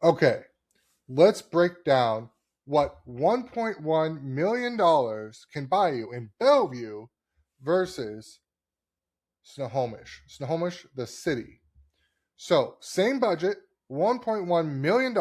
Okay, let's break down what $1.1 million can buy you in Bellevue versus Snohomish, the city. So, same budget, $1.1 million.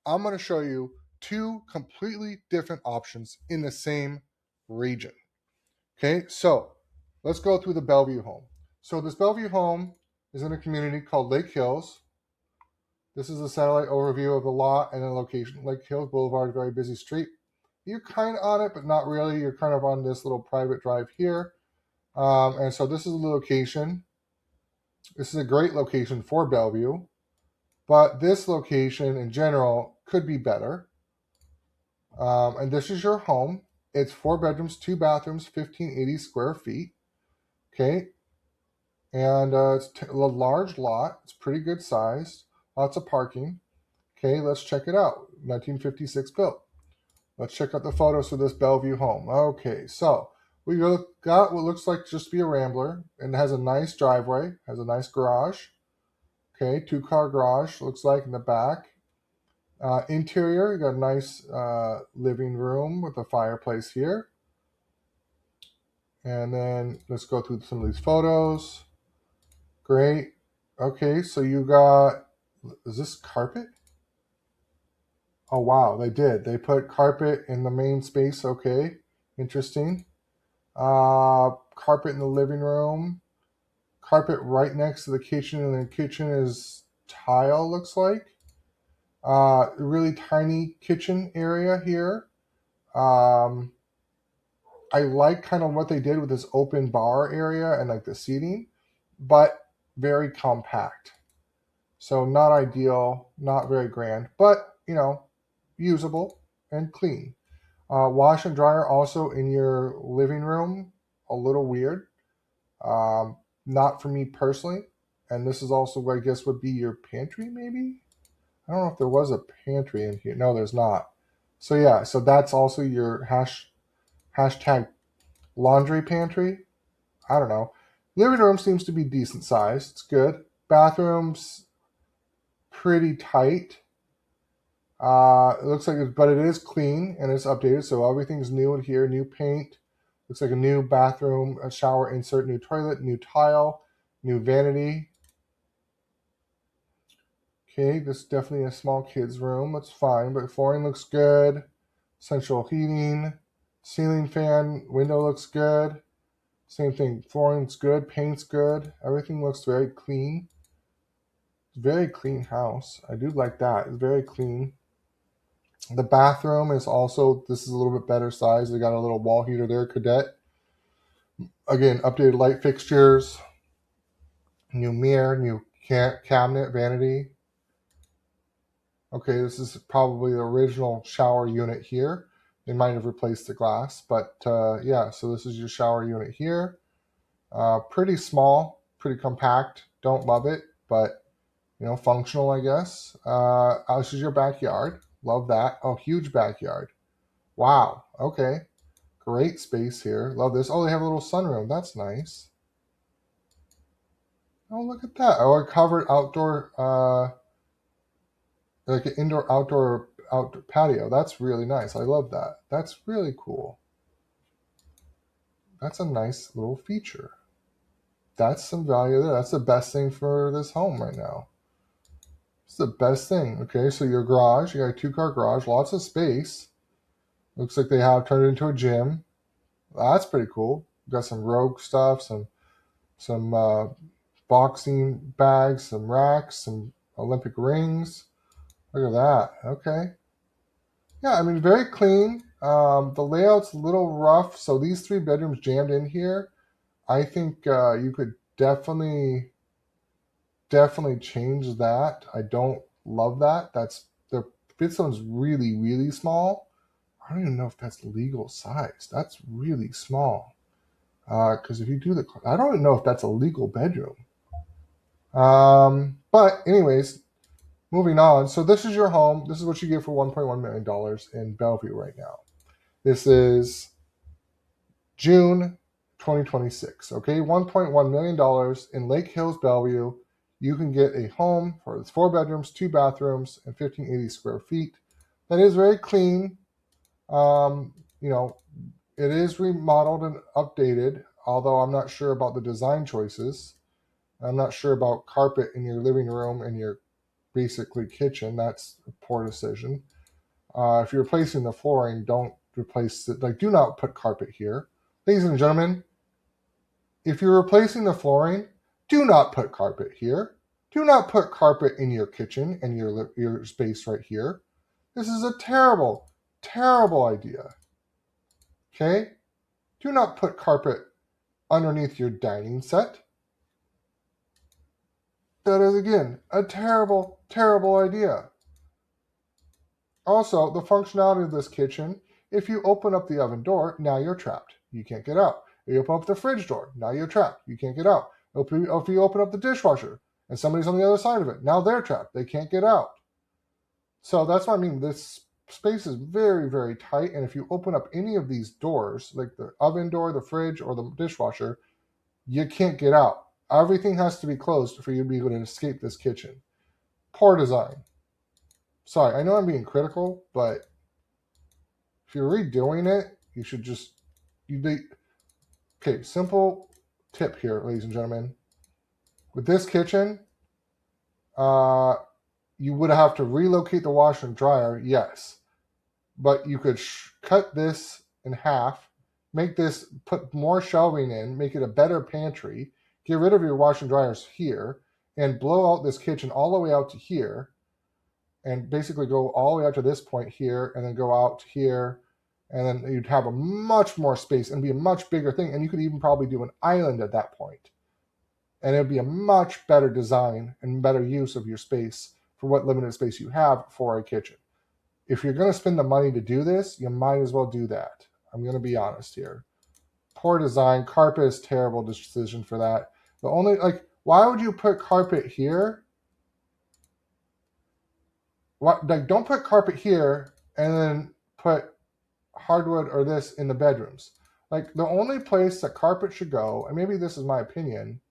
I'm going to show you two completely different options in the same region. Okay, so let's go through the Bellevue home. So, this Bellevue home is in a community called Lake Hills. This is a satellite overview of the lot and the location. Lake Hills Boulevard, very busy street. You're kind of on it, but not really. You're kind of on this little private drive here. And so this is the location. This is a great location for Bellevue, but this location in general could be better. And this is your home. It's 4 bedrooms, 2 bathrooms, 1,580 square feet. Okay. And it's a large lot. It's pretty good sized. Lots of parking. Okay, let's check it out. 1956 built. Let's check out the photos for this Bellevue home. Okay, so we got what looks like just to be a Rambler, and it has a nice driveway, has a nice garage. Okay, 2-car garage, looks like in the back. Interior, you got a nice living room with a fireplace here. And then let's go through some of these photos. Great. Okay, so you got, is this carpet? Oh, wow, they did. They put carpet in the main space. Okay, interesting. Carpet in the living room. Carpet right next to the kitchen, and the kitchen is tile, looks like. Really tiny kitchen area here. I like kind of what they did with this open bar area and like the seating, but very compact. So not ideal, not very grand, but usable and clean. Wash and dryer also in your living room, a little weird. Not for me personally. And this is also what I guess would be your pantry, maybe? I don't know if there was a pantry in here. No, there's not. So yeah, so that's also your hashtag laundry pantry. I don't know. Living room seems to be decent size. It's good. Bathrooms, pretty tight. It looks like, but it is clean and it's updated, so everything's new in here. New paint. Looks like a new bathroom, a shower insert, new toilet, new tile, new vanity. Okay, this is definitely a small kid's room. That's fine, but flooring looks good. Central heating, ceiling fan, window looks good. Same thing, flooring's good, paint's good. Everything looks very clean. Very clean house. I do like that. It's very clean. The bathroom is also, this is a little bit better size. They got a little wall heater there, cadet. Again, updated light fixtures, new mirror, new cabinet, vanity. Okay, this is probably the original shower unit here. They might have replaced the glass, but yeah, so this is your shower unit here. Pretty small, pretty compact. Don't love it, but functional, I guess. This is your backyard. Love that. Oh, huge backyard. Wow. Okay. Great space here. Love this. Oh, they have a little sunroom. That's nice. Oh, look at that. Oh, a covered outdoor, like an outdoor patio. That's really nice. I love that. That's really cool. That's a nice little feature. That's some value there. That's the best thing for this home right now. It's the best thing. Okay, so your garage, you got a 2-car garage, lots of space. Looks like they have turned it into a gym. That's pretty cool. Got some Rogue stuff, some boxing bags, some racks, some Olympic rings. Look at that. Okay. Yeah, I mean, very clean. The layout's a little rough, so these 3 bedrooms jammed in here. I think you could definitely change that. I don't love that. That's the fifth zone's really, really small. I don't even know if that's legal size. That's really small. Because if you do I don't even know if that's a legal bedroom. But anyways, moving on. So this is your home. This is what you get for $1.1 million in Bellevue right now. This is June 2026. Okay, $1.1 million in Lake Hills, Bellevue. you can get a home for 4 bedrooms, 2 bathrooms, and 1,580 square feet. That is very clean. You know, it is remodeled and updated, although I'm not sure about the design choices. I'm not sure about carpet in your living room and your basically kitchen. That's a poor decision. If you're replacing the flooring, don't replace it. Like, do not put carpet here. Ladies and gentlemen, if you're replacing the flooring, do not put carpet here. Do not put carpet in your kitchen and your space right here. This is a terrible, terrible idea. Okay? Do not put carpet underneath your dining set. That is, again, a terrible, terrible idea. Also, the functionality of this kitchen, if you open up the oven door, now you're trapped. You can't get out. If you open up the fridge door, now you're trapped. You can't get out. If you open up the dishwasher and somebody's on the other side of it, now they're trapped. They can't get out. So that's what I mean. This space is very, very tight. And if you open up any of these doors, like the oven door, the fridge, or the dishwasher, you can't get out. Everything has to be closed for you to be able to escape this kitchen. Poor design. Sorry, I know I'm being critical, but if you're redoing it, you should just okay, simple tip here, ladies and gentlemen. With this kitchen, you would have to relocate the washer and dryer, yes. But you could cut this in half, put more shelving in, make it a better pantry, get rid of your washer and dryers here, and blow out this kitchen all the way out to here, and basically go all the way out to this point here, and then go out to here, and then you'd have a much more space and be a much bigger thing. And you could even probably do an island at that point. And it'd be a much better design and better use of your space for what limited space you have for a kitchen. If you're going to spend the money to do this, you might as well do that. I'm going to be honest here. Poor design. Carpet is a terrible decision for that. The only, why would you put carpet here? Don't put carpet here and then put hardwood or this in the bedrooms. Like, the only place that carpet should go, and maybe this is my opinion,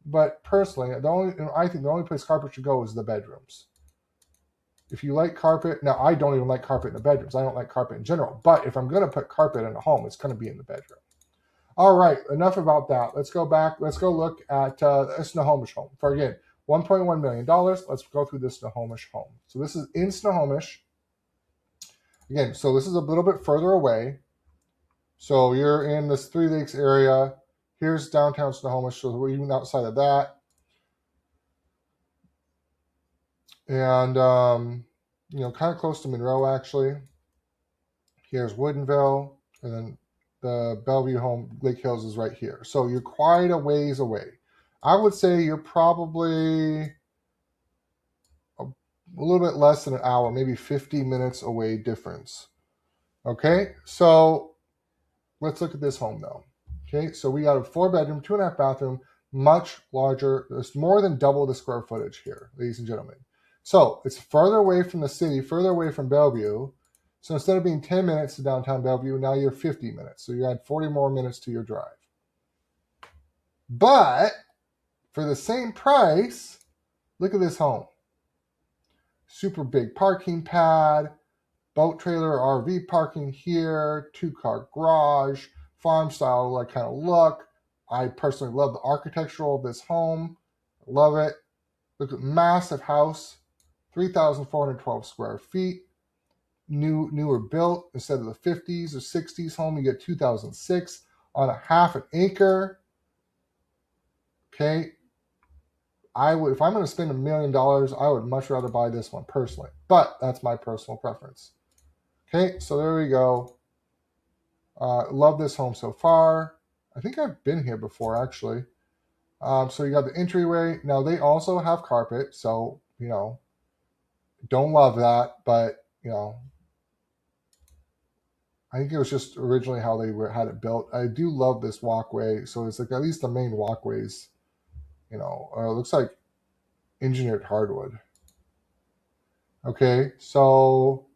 but personally, I think the only place carpet should go is the bedrooms. If you like carpet, now I don't even like carpet in the bedrooms. I don't like carpet in general. But if I'm going to put carpet in a home, it's going to be in the bedroom. All right, enough about that. Let's go back. Let's go look at a Snohomish home. For, again, $1.1 million. Let's go through this Snohomish home. So this is in Snohomish. Again, so this is a little bit further away. So you're in this Three Lakes area. Here's downtown Snohomish, so we're even outside of that. And, kind of close to Monroe, actually. Here's Woodinville, and then the Bellevue home, Lake Hills, is right here. So you're quite a ways away. I would say you're probably a little bit less than an hour, maybe 50 minutes away difference. Okay, so let's look at this home, though. Okay, so we got a 4-bedroom, 2.5 bathroom, much larger. There's more than double the square footage here, ladies and gentlemen. So it's further away from the city, further away from Bellevue. So instead of being 10 minutes to downtown Bellevue, now you're 50 minutes. So you add 40 more minutes to your drive. But for the same price, look at this home. Super big parking pad, boat trailer, RV parking here, 2-car garage, farm style kind of look. I personally love the architectural of this home. Love it. Look at massive house, 3,412 square feet. Newer built. Instead of the 50s or 60s home, you get 2006 on a half an acre. Okay. If I'm going to spend $1 million, I would much rather buy this one personally, but that's my personal preference. Okay, so there we go. Love this home so far. I think I've been here before, actually. So you got the entryway. Now they also have carpet, so don't love that, but I think it was just originally how they had it built. I do love this walkway, so it's like at least the main walkways. It looks like engineered hardwood. Okay, so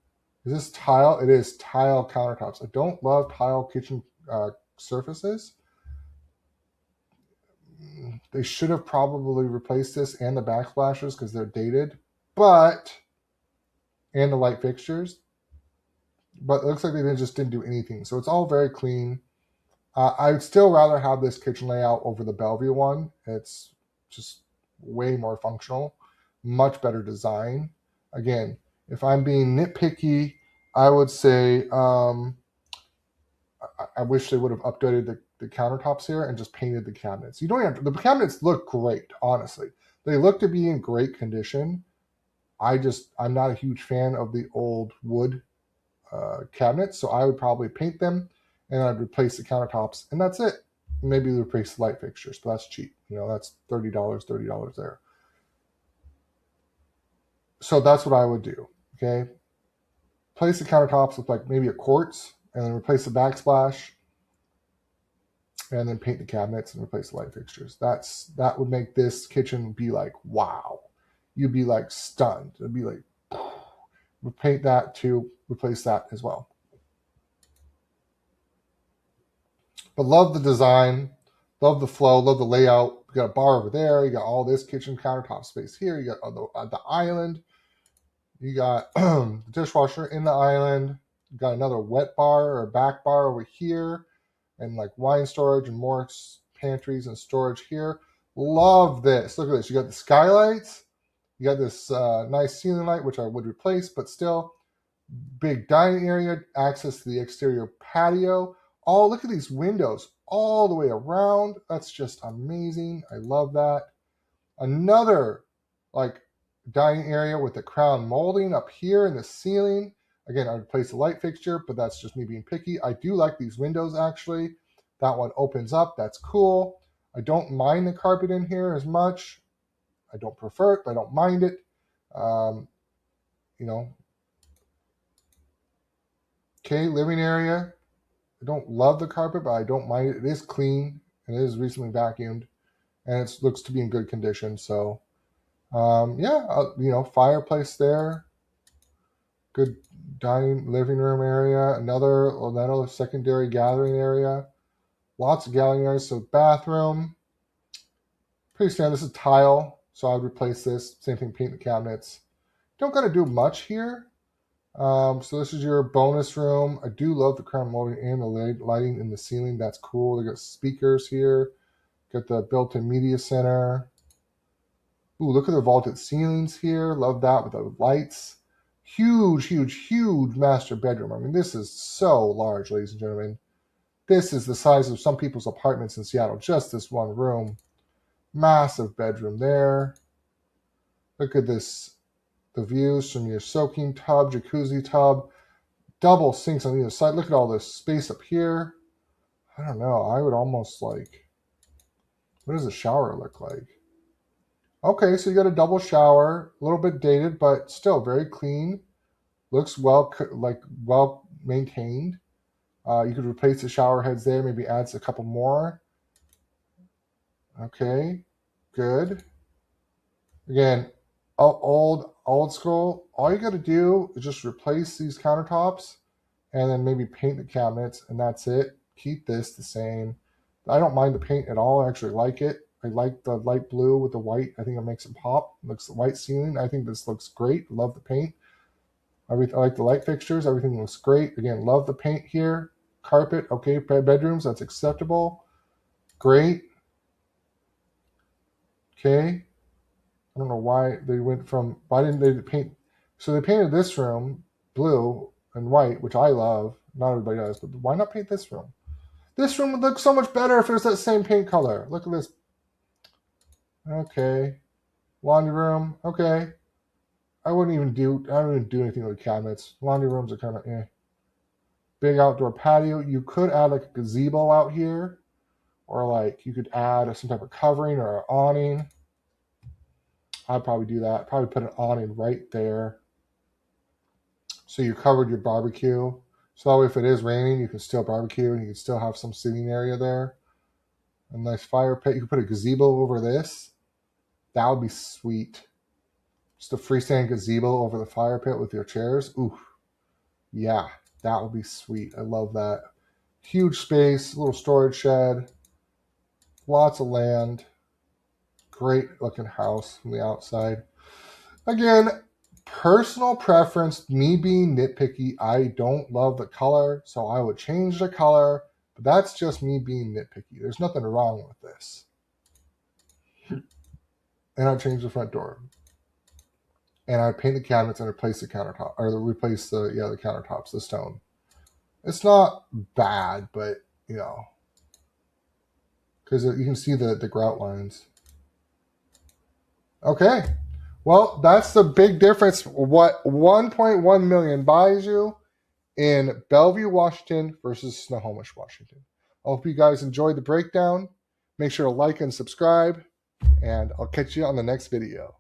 is this tile? It is tile countertops. I don't love tile kitchen surfaces. They should have probably replaced this and the backsplashes because they're dated, but and the light fixtures. But it looks like they just didn't do anything. So it's all very clean. I would still rather have this kitchen layout over the Bellevue one. It's just way more functional, much better design. Again, if I'm being nitpicky, I would say I wish they would have updated the countertops here and just painted the cabinets. You don't have to, the cabinets look great, honestly. They look to be in great condition. I'm not a huge fan of the old wood cabinets, so I would probably paint them and I'd replace the countertops, and that's it. Maybe replace the light fixtures, but that's cheap. That's $30 there. So that's what I would do. Okay, place the countertops with like maybe a quartz, and then replace the backsplash, and then paint the cabinets and replace the light fixtures. That would make this kitchen be like, wow. You'd be like stunned. It'd be like, we'll paint that to replace that as well. But love the design, love the flow, love the layout. You got a bar over there. You got all this kitchen countertop space here. You got the island. You got the dishwasher in the island. You got another wet bar or back bar over here, and like wine storage and more pantries and storage here. Love this. Look at this. You got the skylights. You got this nice ceiling light, which I would replace, but still big dining area, access to the exterior patio. Oh, look at these windows all the way around. That's just amazing. I love that. Another like dining area with the crown molding up here in the ceiling. Again, I would place a light fixture, but that's just me being picky. I do like these windows actually. That one opens up. That's cool. I don't mind the carpet in here as much. I don't prefer it, but I don't mind it. Okay, living area. I don't love the carpet, but I don't mind it. It is clean and it is recently vacuumed, and it looks to be in good condition. So, fireplace there. Good dining living room area. Another secondary gathering area. Lots of gathering areas. So bathroom. Pretty standard. This is tile, so I would replace this. Same thing, paint the cabinets. Don't got to do much here. So this is your bonus room. I do love the crown molding and the lighting in the ceiling. That's cool. They got speakers here. Got the built-in media center. Ooh, look at the vaulted ceilings here. Love that with the lights. Huge, huge, huge master bedroom. I mean, this is so large, ladies and gentlemen. This is the size of some people's apartments in Seattle. Just this one room. Massive bedroom there. Look at this. The views from your soaking tub, jacuzzi tub, double sinks on either side. Look at all this space up here. I don't know. I would almost like, what does the shower look like? Okay, so you got a double shower, a little bit dated, but still very clean. Looks well maintained. You could replace the shower heads there, maybe add a couple more. Okay, good. Again, old school. All you got to do is just replace these countertops and then maybe paint the cabinets, and that's it. Keep this the same. I don't mind the paint at all. I actually like it. I like the light blue with the white. I think it makes it pop. Looks the white ceiling. I think this looks great. Love the paint. I like the light fixtures. Everything looks great. Again, love the paint here. Carpet. Okay, bedrooms. That's acceptable. Great. Okay. I don't know why they why didn't they paint? So they painted this room blue and white, which I love. Not everybody does, but why not paint this room? This room would look so much better if it was that same paint color. Look at this. Okay. Laundry room. Okay. I don't even do anything with cabinets. Laundry rooms are kind of eh. Big outdoor patio. You could add like a gazebo out here, or like you could add some type of covering or an awning. I'd probably do that. Probably put an awning right there. So you covered your barbecue. So that way if it is raining, you can still barbecue and you can still have some sitting area there. A nice fire pit. You can put a gazebo over this. That would be sweet. Just a freestanding gazebo over the fire pit with your chairs. Ooh. Yeah, that would be sweet. I love that. Huge space, little storage shed. Lots of land. Great looking house from the outside. Again, personal preference, me being nitpicky, I don't love the color, so I would change the color, but that's just me being nitpicky. There's nothing wrong with this. And I'd change the front door. And I'd paint the cabinets and replace the countertop, or replace the countertops, the stone. It's not bad, but because you can see the grout lines. Okay. Well, that's the big difference. What 1.1 million buys you in Bellevue, Washington versus Snohomish, Washington. I hope you guys enjoyed the breakdown. Make sure to like and subscribe, and I'll catch you on the next video.